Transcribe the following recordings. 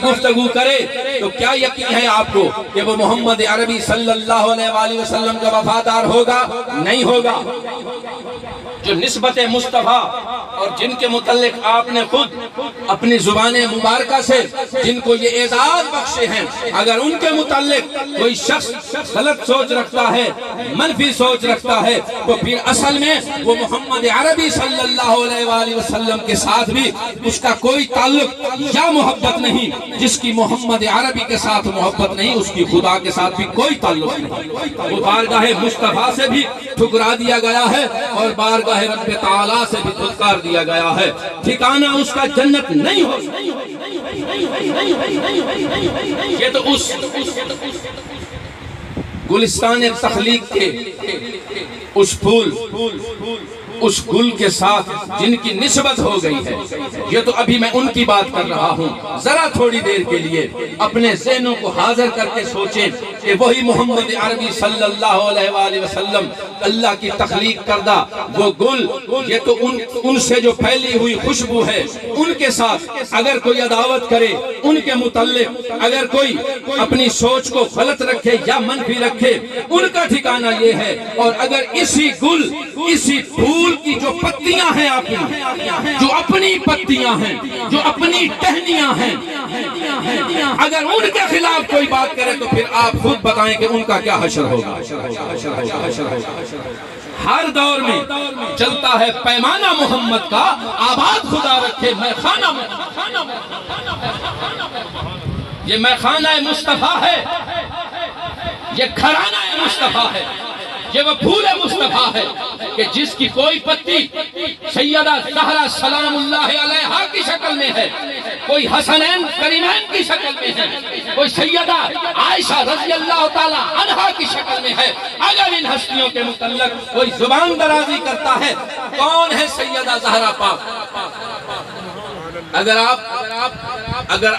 گفتگو کرے تو کیا یقین ہے آپ کو کہ وہ محمد عربی صلی اللہ علیہ وآلہ وسلم کا وفادار ہوگا؟ نہیں ہوگا۔ جو نسبت مصطفیٰ اور جن کے متعلق آپ نے خود اپنی زبان مبارکہ سے جن کو یہ اعزاز بخشے ہیں، اگر ان کے متعلق کوئی شخص غلط سوچ رکھتا ہے، منفی سوچ رکھتا ہے، تو پھر اصل میں وہ محمد عربی صلی اللہ علیہ وآلہ وسلم کے ساتھ بھی اس کا کوئی تعلق یا محبت نہیں۔ جس کی محمد عربی کے ساتھ محبت نہیں، اس کی خدا کے ساتھ بھی کوئی تعلق نہیں۔ وہ بارگاہ مصطفیٰ سے بھی ٹھکرا دیا گیا ہے اور بارگاہ رب تعالیٰ سے بھی دھتکار دیا گیا ہے۔ ٹھکانہ اس کا جنت نہیں ہو۔ یہ تو اس گلستان تخلیق کے اس پھول، اس گل کے ساتھ جن کی نسبت ہو گئی ہے، یہ تو ابھی میں ان کی بات کر رہا ہوں۔ ذرا تھوڑی دیر کے لیے اپنے ذہنوں کو حاضر کر کے سوچیں کہ وہی محمد عربی صلی اللہ علیہ وآلہ وسلم، اللہ کی تخلیق کردہ وہ گل، یہ تو ان سے جو پھیلی ہوئی خوشبو ہے، ان کے ساتھ اگر کوئی عداوت کرے، ان کے متعلق اگر کوئی اپنی سوچ کو غلط رکھے یا منفی رکھے، ان کا ٹھکانہ یہ ہے۔ اور اگر اسی گل، اسی پھول کی جو پتیاں ہیں، جو اپنی پتیاں ہیں، جو اپنی ٹہنیاں ہیں، اگر ان کے خلاف کوئی بات کرے تو پھر آپ خود بتائیں کہ ان کا کیا حشر ہوگا۔ ہر دور میں چلتا ہے پیمانہ محمد کا، آباد خدا رکھے میں خانہ۔ یہ میں خانہ مصطفیٰ ہے، یہ گھرانہ مصطفیٰ ہے، یہ وہ پھول مصطفیٰ ہے کہ جس کی کوئی پتی سیدہ زہرا سلام اللہ علیہا کی شکل میں ہے، کوئی حسنین کریمین کی شکل میں ہے، کوئی سیدہ عائشہ رضی اللہ تعالی عنہا کی شکل میں ہے۔ اگر ان ہستیوں کے متعلق کوئی زبان درازی کرتا ہے، کون ہے سیدہ زہرا پاک؟ اگر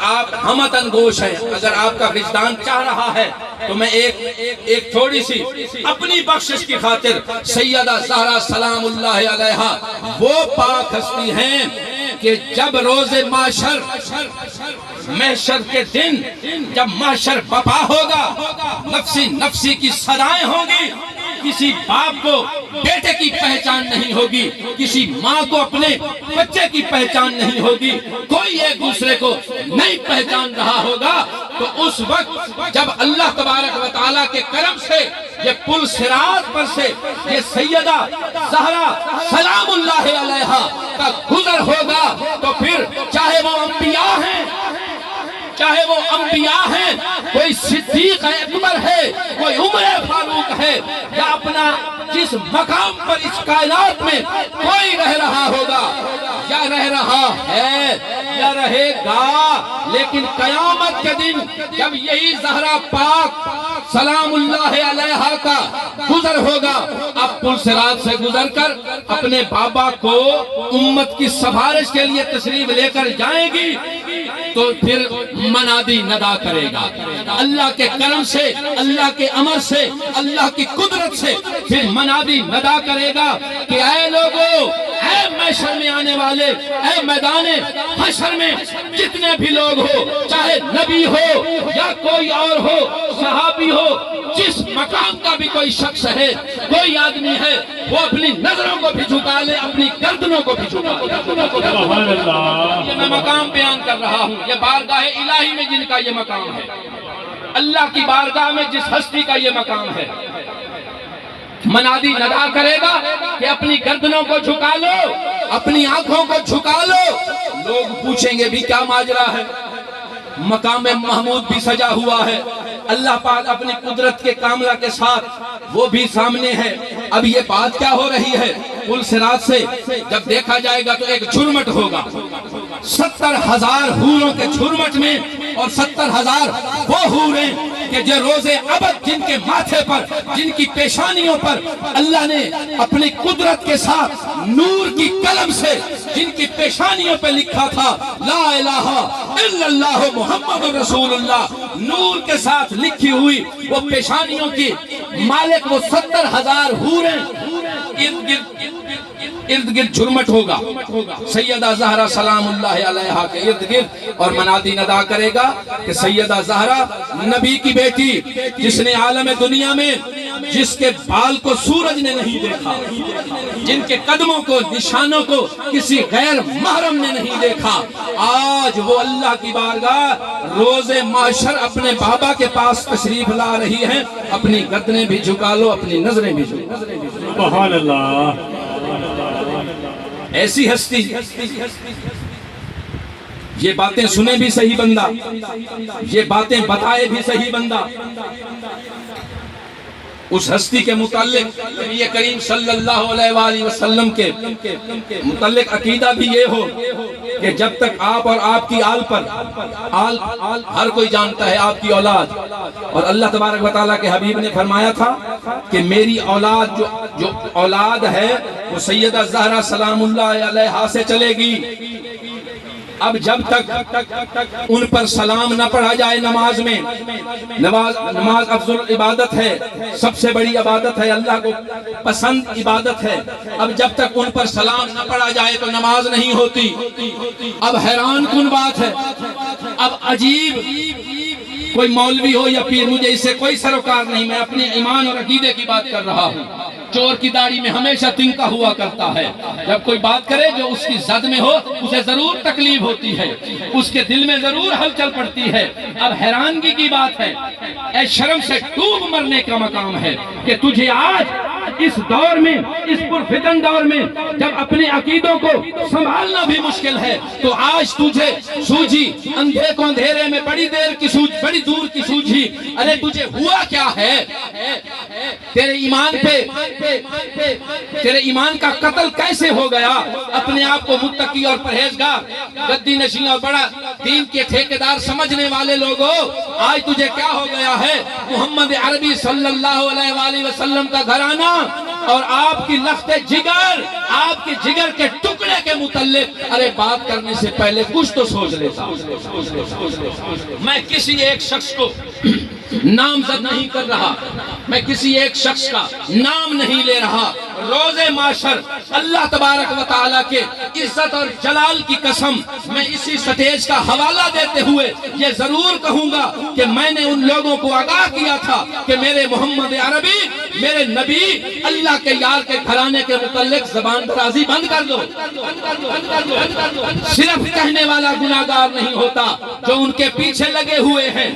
آپ ہمتن گوش ہیں، اگر آپ کا وجدان چاہ رہا ہے تو میں ایک تھوڑی سی اپنی بخشش کی خاطر سیدہ زہرا سلام اللہ علیہا وہ پاک ہستی ہیں کہ جب روز محشر کے دن جب محشر بپا ہوگا، نفسی کی صدائیں ہوں گی، کسی باپ کو بیٹے کی پہچان نہیں ہوگی، کسی ماں کو اپنے بچے کی پہچان نہیں ہوگی، کوئی ایک دوسرے کو نہیں پہچان رہا ہوگا، تو اس وقت جب اللہ تبارک و تعالیٰ کے کرم سے یہ پل صراط پر سے یہ سیدہ زہرا سلام اللہ علیہا کا گزر ہوگا، تو پھر چاہے وہ انبیاء ہیں، چاہے وہ انبیاء ہیں، کوئی صدیق اکبر ہے، کوئی عمر فاروق ہے، یا اپنا جس مقام پر اس کائنات میں کوئی رہ رہا ہوگا یا رہ رہا ہے یا رہے گا، لیکن قیامت کے دن جب یہی زہرا پاک سلام اللہ علیہا کا گزر ہوگا، اب پل صراط سے گزر کر اپنے بابا کو امت کی سفارش کے لیے تشریف لے کر جائیں گی، تو پھر منادی ندا کرے گا۔ اللہ کے کرم سے، اللہ کے امر سے، اللہ کی قدرت سے پھر منادی ندا کرے گا کہ اے لوگو، اے محشر میں آنے والے، اے میدان حشر میں جتنے بھی لوگ ہو، چاہے نبی ہو یا کوئی اور ہو، صحابی ہو، جس مقام کا بھی کوئی شخص ہے، کوئی آدمی ہے، وہ اپنی نظروں کو بھی جھکا لے، اپنی گردنوں کو بھی جھکا لے۔ یہ میں مقام بیان کر رہا ہوں، یہ بارگاہ الہی میں جن کا یہ مقام ہے، اللہ کی بارگاہ میں جس ہستی کا یہ مقام ہے، منادی ندا کرے گا کہ اپنی گردنوں کو جھکا لو، اپنی آنکھوں کو جھکا لو۔ لوگ پوچھیں گے بھی کیا ماجرا ہے؟ مقام محمود بھی سجا ہوا ہے، اللہ پاک اپنی قدرت کے کاملہ کے ساتھ وہ بھی سامنے ہے۔ اب یہ بات کیا ہو رہی ہے؟ پل صراط سے جب دیکھا جائے گا تو ایک جھرمٹ ہوگا، 70,000 حوروں کے جھرمٹ میں، اور 70,000 وہ حوریں کہ جو روز ابد جن کے ماتھے پر، جن کی پیشانیوں پر اللہ نے اپنی قدرت کے ساتھ نور کی قلم سے جن کی پیشانیوں پہ لکھا تھا لا الہ الا اللہ محمد رسول اللہ، نور کے ساتھ لکھی ہوئی وہ پیشانیوں کی مالک وہ 70,000 حوریں ارد گرد ارد گرد جھرمٹ ہوگا، سیدہ زہرا سلام اللہ علیہا کے ارد گرد، اور منادی ادا کرے گا کہ سیدہ زہرا نبی کی بیٹی، جس نے عالم دنیا میں جس کے بال کو سورج نے نہیں دیکھا، جن کے قدموں کو نشانوں کو کسی غیر محرم نے نہیں دیکھا، آج وہ اللہ کی بارگاہ روز محشر اپنے بابا کے پاس تشریف لا رہی ہیں۔ اپنی گردنیں بھی جھکا لو، اپنی نظریں بھی جھکا لو۔ سبحان اللہ۔ ایسی ہستی، یہ باتیں سنے بھی صحیح بندہ، یہ باتیں بتائے بھی صحیح بندہ۔ اس ہستی کے متعلق نبی کریم صلی اللہ علیہ وآلہ وسلم کے متعلق عقیدہ بھی یہ ہو کہ جب تک آپ اور آپ کی آل پر، آل ہر کوئی جانتا ہے آپ کی اولاد، اور اللہ تبارک و تعالیٰ کے حبیب نے فرمایا تھا کہ میری اولاد جو اولاد ہے وہ سیدہ زہرا سلام اللہ علیہا سے چلے گی۔ اب جب تک ان پر سلام نہ پڑھا جائے نماز میں، نماز افضل عبادت ہے، سب سے بڑی عبادت ہے، اللہ کو پسند عبادت ہے، اب جب تک ان پر سلام نہ پڑھا جائے تو نماز نہیں ہوتی۔ اب حیران کن بات ہے، اب عجیب کوئی مولوی ہو یا پیر، مجھے اس سے کوئی سروکار نہیں، میں اپنے ایمان اور عقیدے کی بات کر رہا ہوں۔ چور کی داڑھی میں ہمیشہ تنکا ہوا کرتا ہے، جب کوئی بات کرے جو اس کی زد میں ہو اسے ضرور تکلیف ہوتی ہے، اس کے دل میں ضرور ہلچل پڑتی ہے۔ اب حیرانگی کی بات ہے، اے شرم سے ڈوب مرنے کا مقام ہے کہ تجھے آج اس دور میں، اس پرفتن دور میں جب اپنے عقیدوں کو سنبھالنا بھی مشکل ہے، تو آج تجھے سوجھی، اندھے کو اندھیرے میں بڑی دور کی سوجھی، ارے تجھے ہوا کیا ہے؟ تیرے ایمان پہ، تیرے ایمان کا قتل کیسے ہو گیا؟ اپنے آپ کو متقی اور پرہیزگار، گدی نشین اور بڑا دین کے ٹھیکیدار سمجھنے والے لوگوں، آج تجھے کیا ہو گیا ہے؟ محمد عربی صلی اللہ علیہ وآلہ وسلم کا گھرانہ اور آپ کی لخت جگر، آپ کے جگر کے ٹکڑے کے متعلق ارے بات کرنے سے پہلے کچھ تو سوچ لیتا۔ میں کسی ایک شخص کو نامزد نہیں کر رہا، میں کسی ایک شخص کا نام نہیں لے رہا، روز معاشر اللہ تبارک و تعالیٰ کے عزت اور جلال کی قسم میں اسی سٹیج کا حوالہ دیتے ہوئے یہ ضرور کہوں گا کہ میں نے ان لوگوں کو آگاہ کیا تھا کہ میرے محمد عربی، میرے نبی، اللہ کے یار کے گھرانے کے متعلق زبان درازی بند کر دو۔ صرف کہنے والا گناہگار نہیں ہوتا، جو ان کے پیچھے لگے ہوئے ہیں،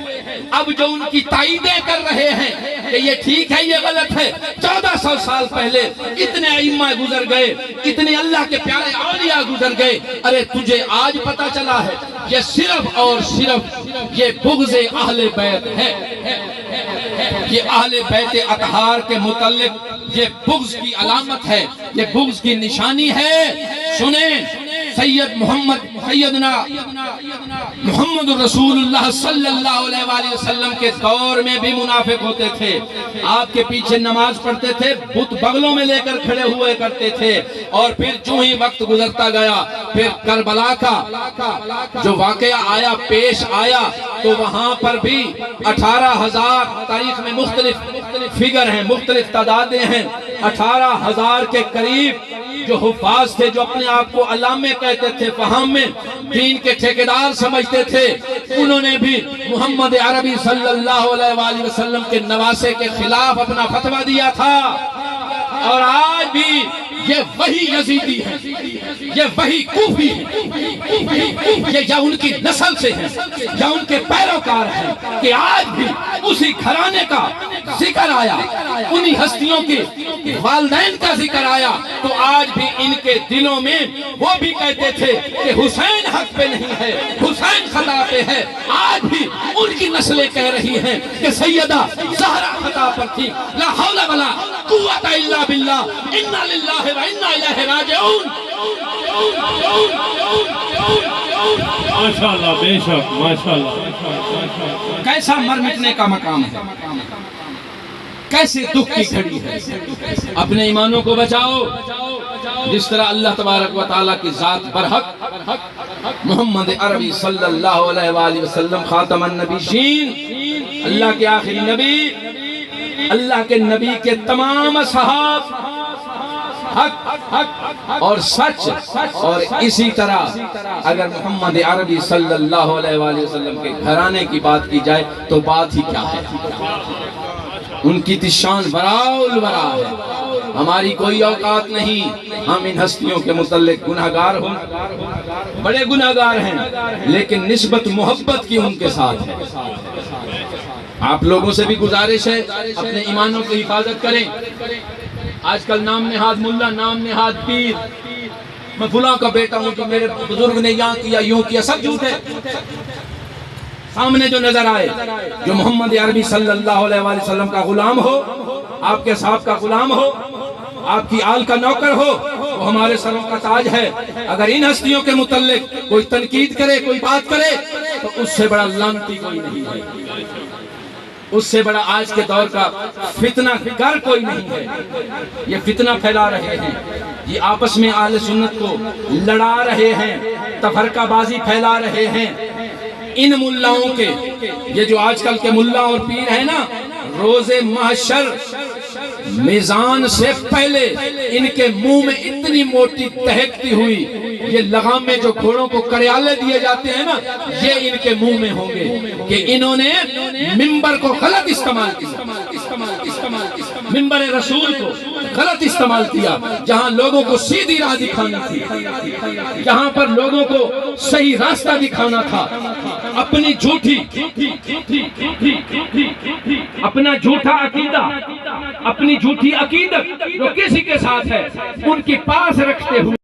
اب جو ان کی تائیدیں کر رہے ہیں کہ یہ ٹھیک ہے، یہ غلط ہے۔ 1400 سال پہلے اتنے ائمہ گزر گئے، اتنے اللہ کے پیارے اولیاء گزر گئے، ارے تجھے آج پتا چلا ہے یہ صرف اور صرف یہ بغض اہل بیت ہے، یہ اہل بیت اطہار کے متعلق یہ بغض کی علامت ہے، یہ بغض کی نشانی ہے۔ سنیں، سیدنا محمد رسول اللہ صلی اللہ علیہ وآلہ وسلم کے دور میں بھی منافق ہوتے تھے، آپ کے پیچھے نماز پڑھتے تھے، بت بغلوں میں لے کر کھڑے ہوئے کرتے تھے، اور پھر جو ہی وقت گزرتا گیا، پھر کربلا کا جو واقعہ آیا، پیش آیا، تو وہاں پر بھی 18,000 تاریخ میں مختلف فگر ہیں، مختلف تعدادیں ہیں، 18,000 کے قریب جو حفاظ تھے، جو اپنے آپ کو علامے کہتے تھے، فہم میں دین کے ٹھیکیدار سمجھتے تھے، انہوں نے بھی محمد عربی صلی اللہ علیہ وآلہ وسلم کے نواسے کے خلاف اپنا فتویٰ دیا تھا۔ اور آج بھی یہ وہی یزیدی ہے، یہ وہی کوفی ہے، یہ یا ان کی نسل سے ہے یا ان کے پیروکار ہیں کہ آج بھی اسی گھرانے کا ذکر آیا، انہی ہستیوں کے والدین کا ذکر آیا، تو آج بھی ان کے دلوں میں وہ بھی کہتے تھے کہ حسین حق پہ نہیں ہے، حسین خطا پہ ہے۔ آج بھی ان کی نسلیں کہہ رہی ہیں کہ سیدہ زہرا خطا پر تھی۔ لا حول ولا قوت الا باللہ، انا للہ و انا الیہ راجعون۔ ماشاءاللہ، بے شک، ماشاءاللہ۔ کیسا مر مٹنے کا مقام ہے، کیسے دکھ کی گھڑی ہے۔ اپنے ایمانوں کو بچاؤ، جس طرح اللہ تبارک و تعالیٰ کی ذات برحق محمد عربی صلی اللہ علیہ وآلہ وسلم خاتم النبیین، اللہ کے آخری نبی، اللہ کے نبی کے تمام اصحاب، حق اور سچ، اور اسی طرح اگر محمد عربی صلی اللہ علیہ وآلہ وسلم کے گھرانے کی بات کی جائے تو بات ہی کیا ہے، ان کی شان براء البراء ہے۔ ہماری کوئی اوقات نہیں، ہم ان ہستیوں کے متعلق گناہگار ہوں، بڑے گناہگار ہیں، لیکن نسبت محبت کی ان کے ساتھ ہے۔ آپ لوگوں سے بھی گزارش ہے اپنے ایمانوں کی حفاظت کریں۔ آج کل نام نہاد ملا، نام نہاد پیر، میں فلاں کا بیٹا ہوں کہ میرے بزرگ نے یہاں کیا یوں کیا، سب جھوٹ ہے۔ سامنے جو نظر آئے، جو محمد عربی صلی اللہ علیہ وآلہ وسلم کا غلام ہو، آپ کے صاحب کا غلام ہو، آپ کی آل کا نوکر ہو، وہ ہمارے سروں کا تاج ہے۔ اگر ان ہستیوں کے متعلق کوئی تنقید کرے، کوئی بات کرے، تو اس سے بڑا لعنتی کوئی نہیں ہے، اس سے بڑا آج کے دور کا فتنہ گر کوئی نہیں ہے۔ یہ فتنہ پھیلا رہے ہیں، یہ آپس میں اہل سنت کو لڑا رہے ہیں، تفرقہ بازی پھیلا رہے ہیں۔ ان ملاؤں کے، یہ جو آج کل کے ملا اور پیر ہیں نا، روز محشر میزان سے پہلے ان کے منہ میں اتنی موٹی تہکتی ہوئی یہ لگام میں جو گھوڑوں کو کریالے دیے جاتے ہیں نا، یہ ان کے منہ میں ہوں گے کہ انہوں نے منبر کو غلط استعمال کیا، منبر رسول کو غلط استعمال کیا، جہاں لوگوں کو سیدھی راہ دکھانی تھی، جہاں پر لوگوں کو صحیح راستہ دکھانا تھا، اپنی جھوٹی، اپنا جھوٹا عقیدہ، اپنی جھوٹی عقیدت جو کسی کے ساتھ ہے، ان کے پاس رکھتے ہوئے